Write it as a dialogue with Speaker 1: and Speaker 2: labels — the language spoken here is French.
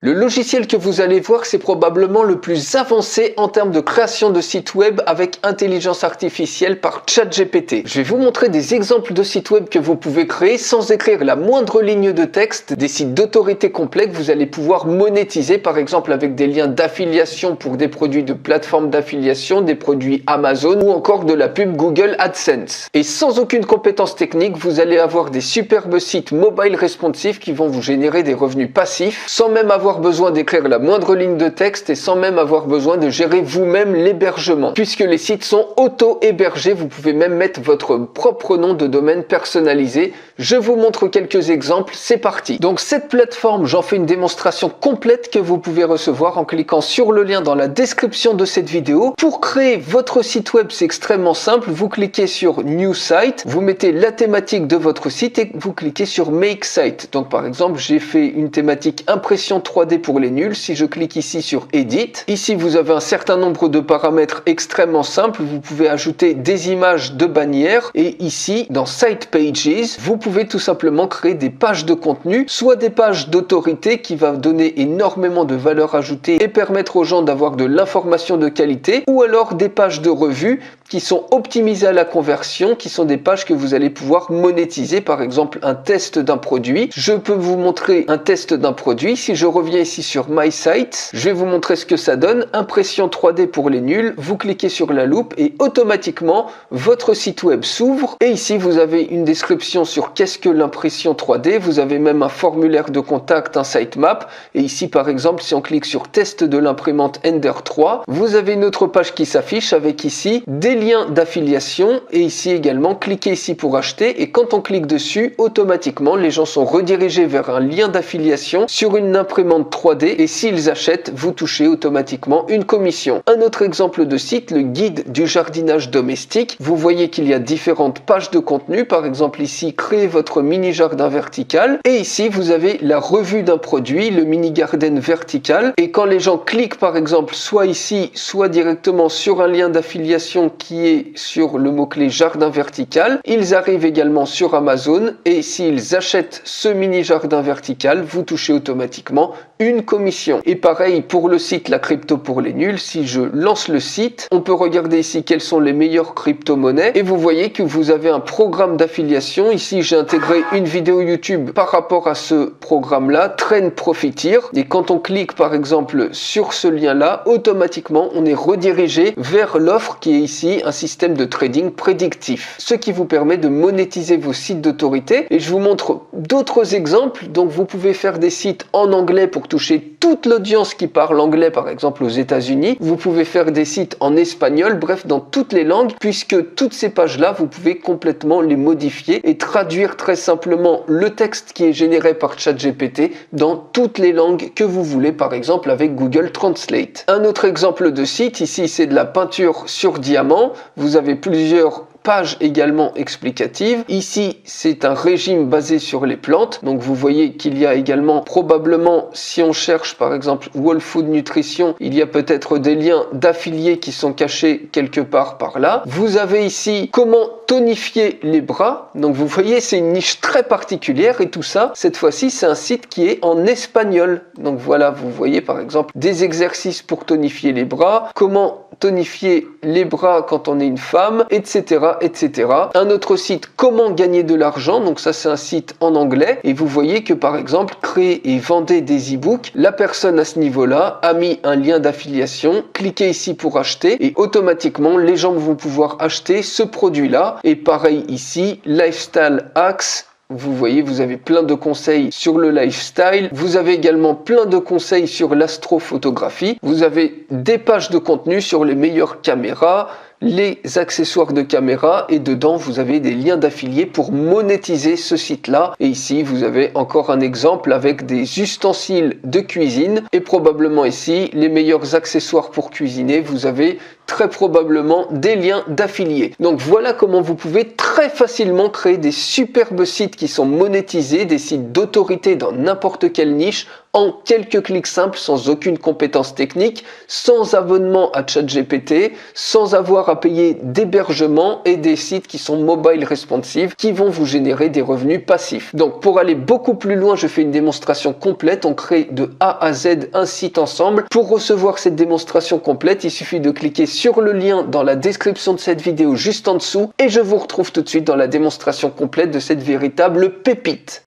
Speaker 1: Le logiciel que vous allez voir, c'est probablement le plus avancé en termes de création de sites web avec intelligence artificielle par ChatGPT. Je vais vous montrer des exemples de sites web que vous pouvez créer sans écrire la moindre ligne de texte, des sites d'autorité complets que vous allez pouvoir monétiser, par exemple avec des liens d'affiliation pour des produits de plateforme d'affiliation, des produits Amazon ou encore de la pub Google AdSense. Et sans aucune compétence technique, vous allez avoir des superbes sites mobile responsifs qui vont vous générer des revenus passifs sans même avoir besoin d'écrire la moindre ligne de texte et sans même avoir besoin de gérer vous-même l'hébergement. Puisque les sites sont auto-hébergés, vous pouvez même mettre votre propre nom de domaine personnalisé. Je vous montre quelques exemples, c'est parti. Donc cette plateforme, j'en fais une démonstration complète que vous pouvez recevoir en cliquant sur le lien dans la description de cette vidéo. Pour créer votre site web, c'est extrêmement simple. Vous cliquez sur New Site, vous mettez la thématique de votre site et vous cliquez sur Make Site. Donc par exemple, j'ai fait une thématique impression 3D pour les nuls. Si je clique ici sur Edit, ici vous avez un certain nombre de paramètres extrêmement simples. Vous pouvez ajouter des images de bannières et ici dans Site Pages, vous pouvez tout simplement créer des pages de contenu, soit des pages d'autorité qui va donner énormément de valeur ajoutée et permettre aux gens d'avoir de l'information de qualité, ou alors des pages de revue qui sont optimisées à la conversion, qui sont des pages que vous allez pouvoir monétiser, par exemple un test d'un produit. Je peux vous montrer un test d'un produit. Si je reviens ici sur My Site, je vais vous montrer ce que ça donne. Impression 3D pour les nuls, vous cliquez sur la loupe et automatiquement votre site web s'ouvre et ici vous avez une description sur qu'est-ce que l'impression 3D, vous avez même un formulaire de contact, un sitemap et ici par exemple si on clique sur test de l'imprimante Ender 3, vous avez une autre page qui s'affiche avec ici des liens d'affiliation et ici également cliquez ici pour acheter et quand on clique dessus, automatiquement les gens sont redirigés vers un lien d'affiliation sur une imprimante 3D et s'ils achètent, vous touchez automatiquement une commission. Un autre exemple de site, le guide du jardinage domestique. Vous voyez qu'il y a différentes pages de contenu, par exemple ici, créez votre mini jardin vertical et ici vous avez la revue d'un produit, le mini garden vertical et quand les gens cliquent par exemple soit ici, soit directement sur un lien d'affiliation qui est sur le mot-clé jardin vertical, ils arrivent également sur Amazon et s'ils achètent ce mini jardin vertical, vous touchez automatiquement une commission. Et pareil pour le site La Crypto pour les nuls, si je lance le site, on peut regarder ici quelles sont les meilleures crypto-monnaies et vous voyez que vous avez un programme d'affiliation. Ici j'ai intégré une vidéo YouTube par rapport à ce programme-là, Trend Profiteer, et quand on clique par exemple sur ce lien-là, automatiquement on est redirigé vers l'offre qui est ici un système de trading prédictif, ce qui vous permet de monétiser vos sites d'autorité. Et je vous montre d'autres exemples. Donc vous pouvez faire des sites en anglais pour toucher toute l'audience qui parle anglais, par exemple aux États-Unis. Vous pouvez faire des sites en espagnol, bref, dans toutes les langues, puisque toutes ces pages-là, vous pouvez complètement les modifier et traduire très simplement le texte qui est généré par ChatGPT dans toutes les langues que vous voulez, par exemple avec Google Translate. Un autre exemple de site, ici, c'est de la peinture sur diamant. Vous avez plusieurs page également explicative. Ici, c'est un régime basé sur les plantes. Donc, vous voyez qu'il y a également probablement, si on cherche par exemple Whole Food Nutrition, il y a peut-être des liens d'affiliés qui sont cachés quelque part par là. Vous avez ici comment tonifier les bras. Donc, vous voyez, c'est une niche très particulière et tout ça, cette fois-ci, c'est un site qui est en espagnol. Donc, voilà, vous voyez par exemple des exercices pour tonifier les bras, comment tonifier les bras quand on est une femme, etc. etc. Un autre site, comment gagner de l'argent, donc ça c'est un site en anglais et vous voyez que par exemple créer et vendez des e-books, la personne à ce niveau-là a mis un lien d'affiliation, cliquez ici pour acheter et automatiquement les gens vont pouvoir acheter ce produit-là. Et pareil ici, Lifestyle Hacks. Vous voyez, vous avez plein de conseils sur le lifestyle. Vous avez également plein de conseils sur l'astrophotographie. Vous avez des pages de contenu sur les meilleures caméras, les accessoires de caméra et dedans vous avez des liens d'affiliés pour monétiser ce site-là. Et ici vous avez encore un exemple avec des ustensiles de cuisine et probablement ici les meilleurs accessoires pour cuisiner. Vous avez très probablement des liens d'affiliés. Donc voilà comment vous pouvez très facilement créer des superbes sites qui sont monétisés, des sites d'autorité dans n'importe quelle niche, en quelques clics simples, sans aucune compétence technique, sans abonnement à ChatGPT, sans avoir à payer d'hébergement, et des sites qui sont mobile responsive, qui vont vous générer des revenus passifs. Donc pour aller beaucoup plus loin, je fais une démonstration complète. On crée de A à Z un site ensemble. Pour recevoir cette démonstration complète, il suffit de cliquer sur le lien dans la description de cette vidéo juste en dessous, et je vous retrouve tout de suite dans la démonstration complète de cette véritable pépite.